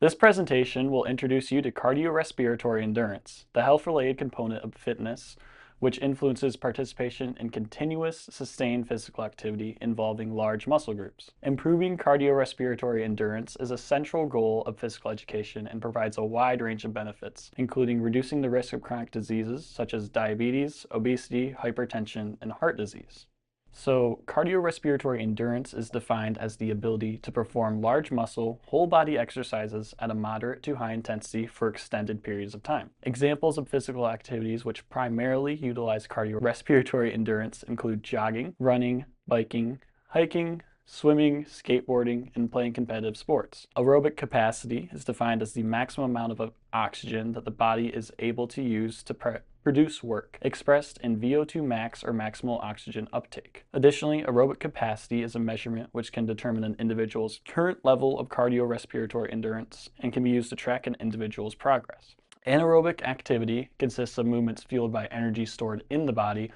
This presentation will introduce you to cardiorespiratory endurance, the health-related component of fitness, which influences participation in continuous, sustained physical activity involving large muscle groups. Improving cardiorespiratory endurance is a central goal of physical education and provides a wide range of benefits, including reducing the risk of chronic diseases such as diabetes, obesity, hypertension, and heart disease. So, cardiorespiratory endurance is defined as the ability to perform large muscle, whole body exercises at a moderate to high intensity for extended periods of time. Examples of physical activities which primarily utilize cardiorespiratory endurance include jogging, running, biking, hiking, swimming, skateboarding, and playing competitive sports. Aerobic capacity is defined as the maximum amount of oxygen that the body is able to use to produce work, expressed in VO2 max or maximal oxygen uptake. Additionally, aerobic capacity is a measurement which can determine an individual's current level of cardiorespiratory endurance and can be used to track an individual's progress. Anaerobic activity consists of movements fueled by energy stored in the body,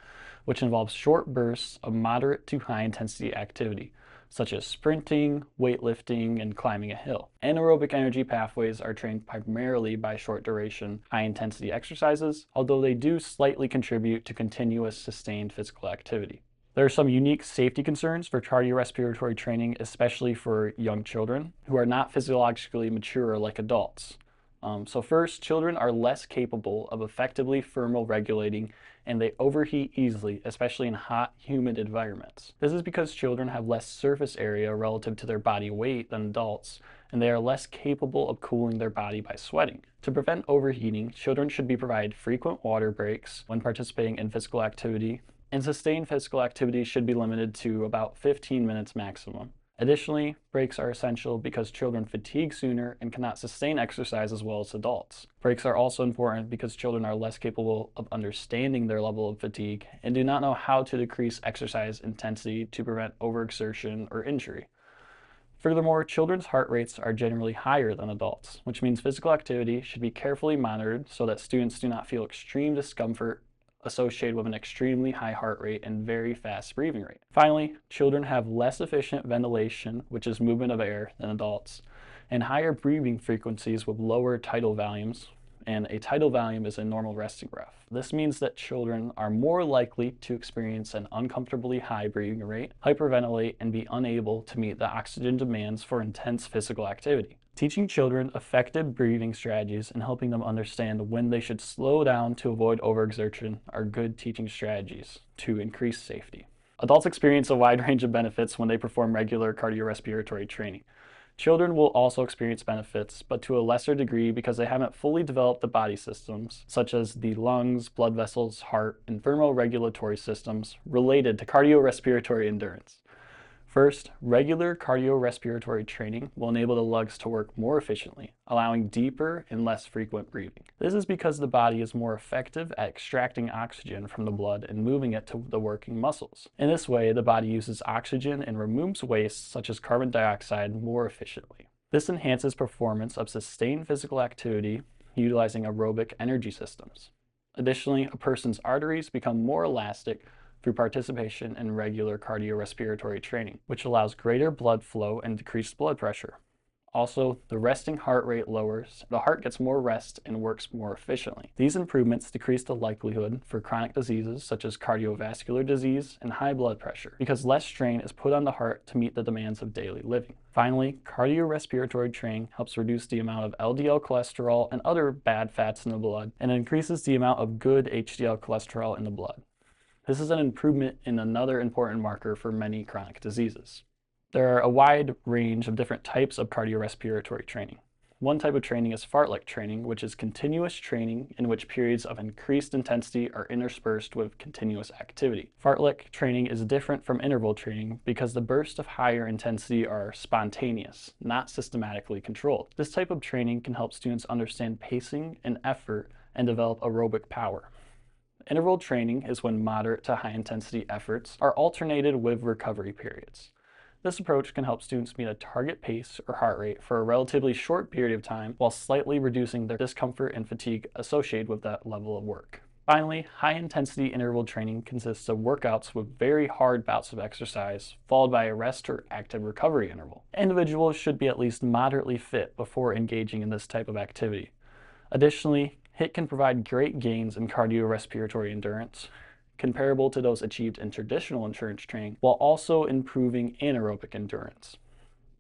which involves short bursts of moderate to high intensity activity, such as sprinting, weightlifting, and climbing a hill. Anaerobic energy pathways are trained primarily by short duration, high intensity exercises, although they do slightly contribute to continuous sustained physical activity. There are some unique safety concerns for cardiorespiratory training, especially for young children who are not physiologically mature like adults. So first, children are less capable of effectively thermoregulating and they overheat easily, especially in hot, humid environments. This is because children have less surface area relative to their body weight than adults, and they are less capable of cooling their body by sweating. To prevent overheating, children should be provided frequent water breaks when participating in physical activity, and sustained physical activity should be limited to about 15 minutes maximum. Additionally, breaks are essential because children fatigue sooner and cannot sustain exercise as well as adults. Breaks are also important because children are less capable of understanding their level of fatigue and do not know how to decrease exercise intensity to prevent overexertion or injury. Furthermore, children's heart rates are generally higher than adults, which means physical activity should be carefully monitored so that students do not feel extreme discomfort associated with an extremely high heart rate and very fast breathing rate. Finally, children have less efficient ventilation, which is movement of air, than adults, and higher breathing frequencies with lower tidal volumes, and a tidal volume is a normal resting breath. This means that children are more likely to experience an uncomfortably high breathing rate, hyperventilate, and be unable to meet the oxygen demands for intense physical activity. Teaching children effective breathing strategies and helping them understand when they should slow down to avoid overexertion are good teaching strategies to increase safety. Adults experience a wide range of benefits when they perform regular cardiorespiratory training. Children will also experience benefits, but to a lesser degree because they haven't fully developed the body systems, such as the lungs, blood vessels, heart, and thermoregulatory systems related to cardiorespiratory endurance. First, regular cardiorespiratory training will enable the lungs to work more efficiently, allowing deeper and less frequent breathing. This is because the body is more effective at extracting oxygen from the blood and moving it to the working muscles. In this way, the body uses oxygen and removes waste such as carbon dioxide more efficiently. This enhances performance of sustained physical activity utilizing aerobic energy systems. Additionally, a person's arteries become more elastic through participation in regular cardiorespiratory training, which allows greater blood flow and decreased blood pressure. Also, the resting heart rate lowers, the heart gets more rest and works more efficiently. These improvements decrease the likelihood for chronic diseases such as cardiovascular disease and high blood pressure, because less strain is put on the heart to meet the demands of daily living. Finally, cardiorespiratory training helps reduce the amount of LDL cholesterol and other bad fats in the blood, and increases the amount of good HDL cholesterol in the blood. This is an improvement in another important marker for many chronic diseases. There are a wide range of different types of cardiorespiratory training. One type of training is fartlek training, which is continuous training in which periods of increased intensity are interspersed with continuous activity. Fartlek training is different from interval training because the bursts of higher intensity are spontaneous, not systematically controlled. This type of training can help students understand pacing and effort and develop aerobic power. Interval training is when moderate to high intensity efforts are alternated with recovery periods. This approach can help students meet a target pace or heart rate for a relatively short period of time while slightly reducing their discomfort and fatigue associated with that level of work. Finally, high-intensity interval training consists of workouts with very hard bouts of exercise, followed by a rest or active recovery interval. Individuals should be at least moderately fit before engaging in this type of activity. Additionally, HIIT can provide great gains in cardiorespiratory endurance, comparable to those achieved in traditional endurance training, while also improving anaerobic endurance.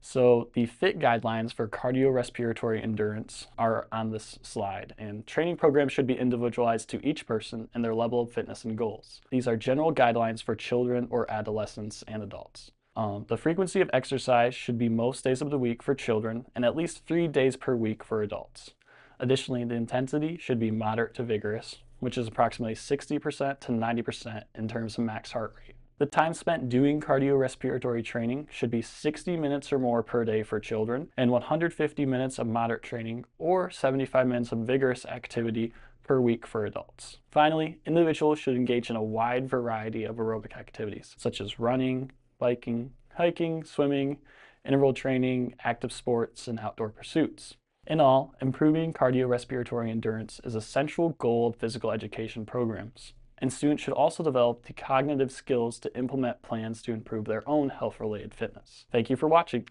So the FITT guidelines for cardiorespiratory endurance are on this slide, and training programs should be individualized to each person and their level of fitness and goals. These are general guidelines for children or adolescents and adults. The frequency of exercise should be most days of the week for children and at least 3 days per week for adults. Additionally, the intensity should be moderate to vigorous, which is approximately 60% to 90% in terms of max heart rate. The time spent doing cardiorespiratory training should be 60 minutes or more per day for children and 150 minutes of moderate training or 75 minutes of vigorous activity per week for adults. Finally, individuals should engage in a wide variety of aerobic activities, such as running, biking, hiking, swimming, interval training, active sports, and outdoor pursuits. In all, improving cardiorespiratory endurance is a central goal of physical education programs, and students should also develop the cognitive skills to implement plans to improve their own health-related fitness. Thank you for watching.